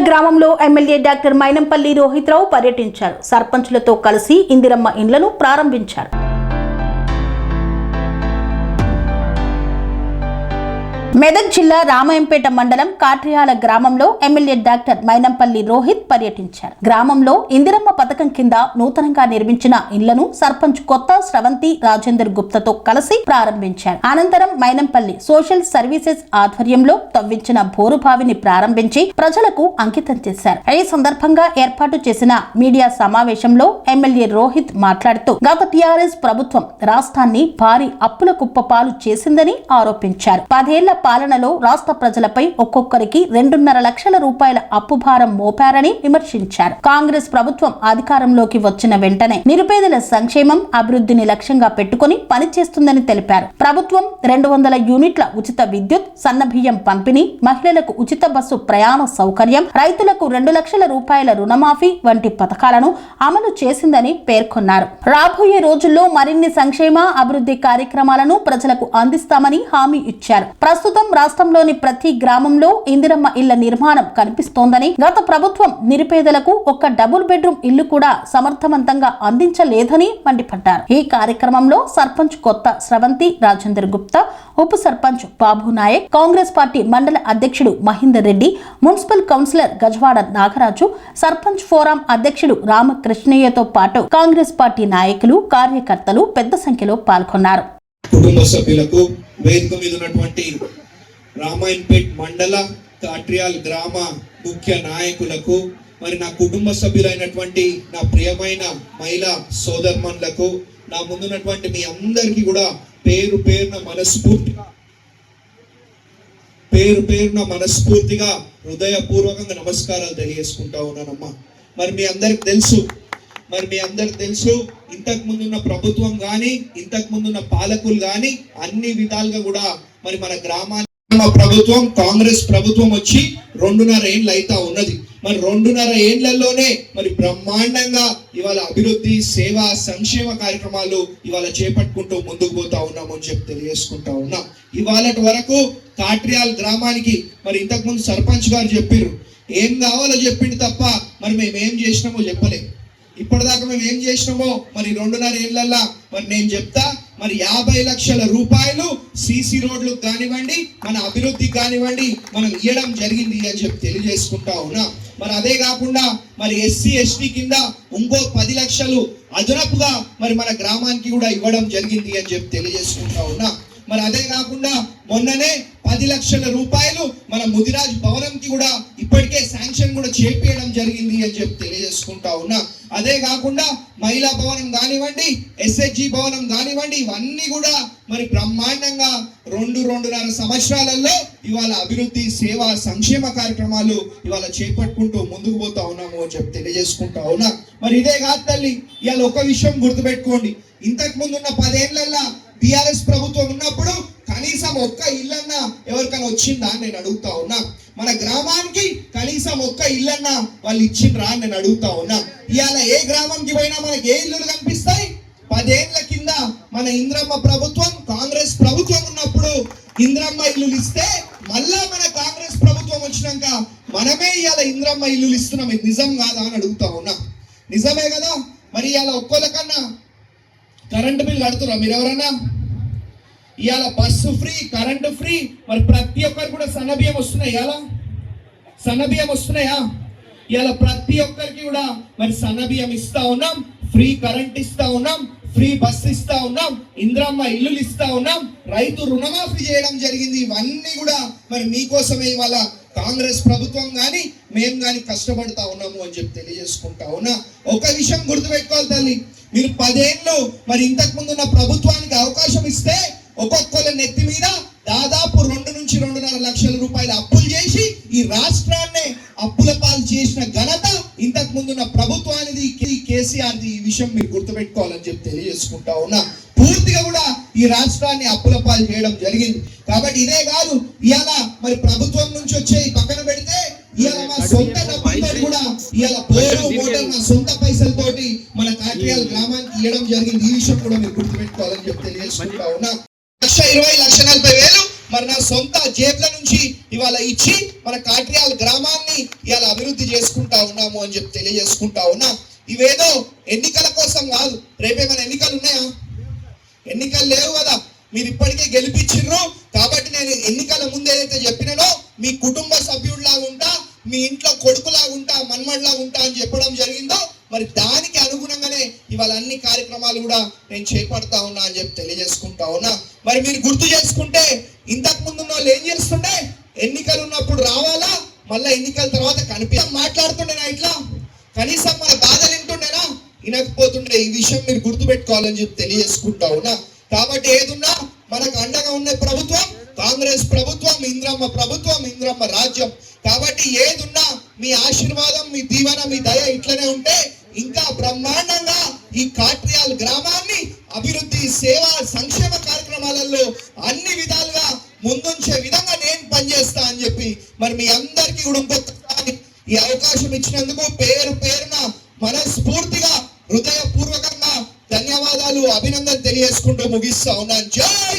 గ్రామంలో MLA doctor Mynampally Rohit Rao పర్యటించారు. సర్పంచులతో కలిసి ఇందిరమ్మ ఇండ్లను ప్రారంభించారు. మెదక్ జిల్లా రామాయంపేట మండలం కాట్రియాల గ్రామంలో ఎమ్మెల్యే డాక్టర్ మైనంపల్లి రోహిత్ పర్యటించారు. గ్రామంలో ఇందిరమ్మ పథకం కింద నూతనంగా నిర్మించిన ఇళ్లను సర్పంచ్ కొత్త స్రవంతి రాజేందర్ గుప్తాతో కలిసి ప్రారంభించారు. అనంతరం మైనంపల్లి సోషల్ సర్వీసెస్ ఆధ్వర్యంలో తవ్వించిన బోరుబావిని ప్రారంభించి ప్రజలకు అంకితం చేశారు. ఈ సందర్భంగా ఏర్పాటు చేసిన మీడియా సమావేశంలో ఎమ్మెల్యే రోహిత్ మాట్లాడుతూ గత టీఆర్ఎస్ ప్రభుత్వం రాష్ట్రాన్ని భారీ అప్పుల కుప్పపాలు చేసిందని ఆరోపించారు. 10 ఏళ్ల పాలనలో రాష్ట్ర ప్రజలపై ఒక్కొక్కరికి 2.5 లక్షల రూపాయల అప్పు భారం మోపారని విమర్శించారు. కాంగ్రెస్ ప్రభుత్వం అధికారంలోకి వచ్చిన వెంటనే నిరుపేదల సంక్షేమం అభివృద్ధిని లక్ష్యంగా పెట్టుకుని పనిచేస్తుందని తెలిపారు. ప్రభుత్వం 200 యూనిట్ల ఉచిత విద్యుత్, సన్నబియ్యం పంపిణీ, మహిళలకు ఉచిత బస్సు ప్రయాణ సౌకర్యం, రైతులకు 2 లక్షల రూపాయల రుణమాఫీ వంటి పథకాలను అమలు చేసిందని పేర్కొన్నారు. రాబోయే రోజుల్లో మరిన్ని సంక్షేమ అభివృద్ధి కార్యక్రమాలను ప్రజలకు అందిస్తామని హామీ ఇచ్చారు. ప్రస్తుతం రాష్ట్రంలోని ప్రతి గ్రామంలో ఇందిరమ్మ ఇళ్ల నిర్మాణం కనిపిస్తోందని, గత ప్రభుత్వం నిరుపేదలకు ఒక్క డబుల్ బెడ్రూమ్ ఇల్లు కూడా సమర్థవంతంగా అందించలేదని మండిపడ్డారు. ఈ కార్యక్రమంలో సర్పంచ్ కొత్త స్రవంతి రాజేందర్ గుప్తా, ఉప సర్పంచ్ బాబు నాయక్, కాంగ్రెస్ పార్టీ మండల అధ్యక్షుడు Mahender Reddy, municipal councillor Gajawada Nagaraju, sarpanch forum అధ్యక్షుడు రామకృష్ణయ్యతో పాటు కాంగ్రెస్ పార్టీ నాయకులు, కార్యకర్తలు పెద్ద సంఖ్యలో పాల్గొన్నారు. కుటుంబ సభ్యులకు, వేదిక మీద ఉన్నటువంటి రామాయణపేట్ మండల కాట్రియాల్ గ్రామ ముఖ్య నాయకులకు, మరి నా కుటుంబ సభ్యులైనటువంటి నా ప్రియమైన మహిళా సోదర్మన్లకు, నా ముందున్నటువంటి మీ అందరికీ కూడా పేరు పేరున మనస్ఫూర్తిగా హృదయపూర్వకంగా నమస్కారాలు తెలియజేసుకుంటా ఉన్నానమ్మా. మరి మీ అందరికి తెలుసు ఇంతకు ముందున్న ప్రభుత్వం కానీ, ఇంతకు ముందున్న పాలకులు కానీ అన్ని విధాలుగా కూడా మరి మన గ్రామాల ప్రభుత్వం, కాంగ్రెస్ ప్రభుత్వం వచ్చి 2.5 ఏళ్ళు అయితా ఉన్నది. మరి 2.5 ఏళ్లలోనే మరి బ్రహ్మాండంగా ఇవాళ అభివృద్ధి, సేవా, సంక్షేమ కార్యక్రమాలు ఇవాళ చేపట్టుకుంటూ ముందుకు పోతా ఉన్నాము అని చెప్పి తెలియజేసుకుంటా ఉన్నాం. ఇవాళటి వరకు కాట్రియాల్ గ్రామానికి మరి ఇంతకు ముందు సర్పంచ్ గారు చెప్పారు, ఏం కావాలో చెప్పింది తప్ప మరి మేము ఏం చేసినామో చెప్పలేదు. ఇప్పటిదాకా మేము ఏం చేసినామో మరి 2.5 ఏళ్లల్లా మరి నేను చెప్తా, మరి 50 లక్షల రూపాయలు సీసీ రోడ్లు కానివ్వండి, మన అభివృద్ధికి కానివ్వండి మనం ఇవ్వడం జరిగింది అని చెప్పి తెలియజేసుకుంటా ఉన్నా. మరి అదే కాకుండా మరి ఎస్సీ ఎస్టీ కింద ఇంకో 10 లక్షలు అదనపుగా మరి మన గ్రామానికి కూడా ఇవ్వడం జరిగింది అని చెప్పి తెలియజేసుకుంటా ఉన్నా. మరి అదే కాకుండా మొన్ననే 10 లక్షల రూపాయలు మన ముదిరాజ్ భవనంకి కూడా ఇప్పటికే శాంక్షన్ కూడా చేపేయడం జరిగింది అని చెప్పి తెలియజేసుకుంటా ఉన్నా. అదే కాకుండా మహిళా భవనం కానివ్వండి, ఎస్హెచ్జి భవనం కానివ్వండి, ఇవన్నీ కూడా మరి బ్రహ్మాండంగా 2.5 సంవత్సరాలలో ఇవాళ అభివృద్ధి, సేవా, సంక్షేమ కార్యక్రమాలు ఇవాళ చేపట్టుకుంటూ ముందుకు పోతా ఉన్నాము అని చెప్పి తెలియజేసుకుంటా ఉన్నా. మరి ఇదే కాదు తల్లి, ఇవాళ ఒక విషయం గుర్తుపెట్టుకోండి, ఇంతకు ముందు ఉన్న 10 ఏళ్లల్లో టిఆర్ఎస్ ప్రభుత్వం ఉన్నప్పుడు కనీసం ఒక్క ఇల్లన్నా ఎవరికైనా వచ్చిందా నేను అడుగుతా ఉన్నా. మన గ్రామానికి కనీసం ఒక్క ఇల్లన్నా వాళ్ళు ఇచ్చిండ్రా అని నేను అడుగుతా ఉన్నా. ఇవాళ ఏ గ్రామంకి పోయినా మనకి ఏ ఇల్లులు కనిపిస్తాయి? 10 ఏళ్ల కింద మన ఇంద్రమ్మ ప్రభుత్వం, కాంగ్రెస్ ప్రభుత్వం ఉన్నప్పుడు ఇంద్రమ్మ ఇల్లులు ఇస్తే, మళ్ళా మన కాంగ్రెస్ ప్రభుత్వం వచ్చినాక మనమే ఇవాళ ఇంద్రమ్మ ఇల్లులు ఇస్తున్నాం. ఇది నిజం కాదా అని అడుగుతా ఉన్నా. నిజమే కదా? మరి ఇవాళ ఒక్కోళ్ళకన్నా కరెంటు బిల్ కడుతురా మీరు ఎవరన్నా? ఇవాళ బస్సు ఫ్రీ, కరెంటు ఫ్రీ, మరి ప్రతి ఒక్కరు కూడా సన్నబియ్యం వస్తున్నాయి. సన్నబియ్యం వస్తున్నాయా? ఇవాళ ప్రతి ఒక్కరికి కూడా మరి సన్నబియ్యం ఇస్తా ఉన్నాం, ఫ్రీ కరెంట్ ఇస్తా ఉన్నాం, ఫ్రీ బస్ ఇస్తా ఉన్నాం, ఇంద్రమ్మ ఇల్లులు ఇస్తా ఉన్నాం, రైతు రుణమాఫీ చేయడం జరిగింది. ఇవన్నీ కూడా మరి మీకోసమే ఇవాళ కాంగ్రెస్ ప్రభుత్వం కానీ మేము కానీ కష్టపడతా ఉన్నాము అని చెప్పి తెలియజేసుకుంటా ఉన్నా. ఒక విషయం గుర్తుపెట్టుకోవాలి తల్లి, మీరు 10 ఏళ్ళు మరి ఇంతకు ముందు ఉన్న ప్రభుత్వానికి అవకాశం ఇస్తే ఒక్కొక్కళ్ళ నెత్తి మీద దాదాపు 2 నుంచి 2.5 లక్షల రూపాయలు అప్పులు చేసి ఈ రాష్ట్రాన్ని అప్పుల పాలు చేసిన ఘనత ఇంతకు ముందున్న ప్రభుత్వానికి, కేసీఆర్ది. ఈ విషయం మీరు గుర్తుపెట్టుకోవాలని చెప్పి తెలియజేసుకుంటా ఉన్నా. పూర్తిగా కూడా ఈ రాష్ట్రాన్ని అప్పుల పాలు చేయడం జరిగింది. కాబట్టి ఇదే కాదు, ఇవాళ మరి ప్రభుత్వం నుంచి వచ్చే పక్కన పెడితే ఇవాళ మా సొంత డబ్బులతో కూడా ఇవాళ బోరు మోటార్ నా సొంత పైసలతోటి మన కాట్రియాల్ గ్రామానికి ఇవ్వడం జరిగింది. ఈ విషయం కూడా మీరు గుర్తుపెట్టుకోవాలని చెప్పి తెలియజేసుకుంటా ఉన్నా. 1,20,00,40,000 మరి నా సొంత జేబుల నుంచి ఇవాళ ఇచ్చి మన కాట్రియాల గ్రామాన్ని ఇవాళ అభివృద్ధి చేసుకుంటా ఉన్నాము అని చెప్పి తెలియజేసుకుంటా ఉన్నా. ఇవేదో ఎన్నికల కోసం కాదు. రేపేమైనా ఎన్నికలు ఉన్నాయా? ఎన్నికలు లేవు కదా. మీరు ఇప్పటికే గెలిపించిర్రు కాబట్టి నేను ఎన్నికల ముందు ఏదైతే చెప్పినానో మీ కుటుంబ సభ్యుడిలాగా ఉంటా, మీ ఇంట్లో కొడుకులాగా ఉంటా, మన్మడిలాగా ఉంటా అని చెప్పడం జరిగిందో మరి దానికి అనుగుణంగానే ఇవాళ అన్ని కార్యక్రమాలు కూడా నేను చేపడతా ఉన్నా అని చెప్పి తెలియజేసుకుంటా ఉన్నా. మరి మీరు గుర్తు చేసుకుంటే ఇంతకు ముందు ఉన్న వాళ్ళు ఏం చేస్తుండే, ఎన్నికలు ఉన్నప్పుడు రావాలా, మళ్ళీ ఎన్నికల తర్వాత మాట్లాడుతుండేనా, ఇట్లా కనీసం మన బాధలు వింటుండేనా, వినకపోతుండే. ఈ విషయం మీరు గుర్తు పెట్టుకోవాలని చెప్పి తెలియజేసుకుంటా ఉన్నా. కాబట్టి ఏదున్నా మనకు అండగా ఉన్న ప్రభుత్వం కాంగ్రెస్ ప్రభుత్వం, ఇంద్రమ్మ ప్రభుత్వం, ఇంద్రమ్మ రాజ్యం. కాబట్టి ఏదున్నా మీ ఆశీర్వాదం, మీ దీవెన, మీ దయ ఇట్లనే ఉంటే ఇంకా బ్రహ్మాండంగా ఈ కాట్రియాల గ్రామాన్ని అభివృద్ధి, సేవ, సంక్షేమ కార్యక్రమాలలో అన్ని విధాలుగా ముందుంచే విధంగా నేను పనిచేస్తా అని చెప్పి మరి మీ అందరికీ కూడా ఇంకొకసారి ఈ అవకాశం ఇచ్చినందుకు పేరు పేరున మనస్ఫూర్తిగా హృదయపూర్వకంగా ధన్యవాదాలు, అభినందన తెలియజేసుకుంటూ ముగిస్తా ఉన్నాను. జై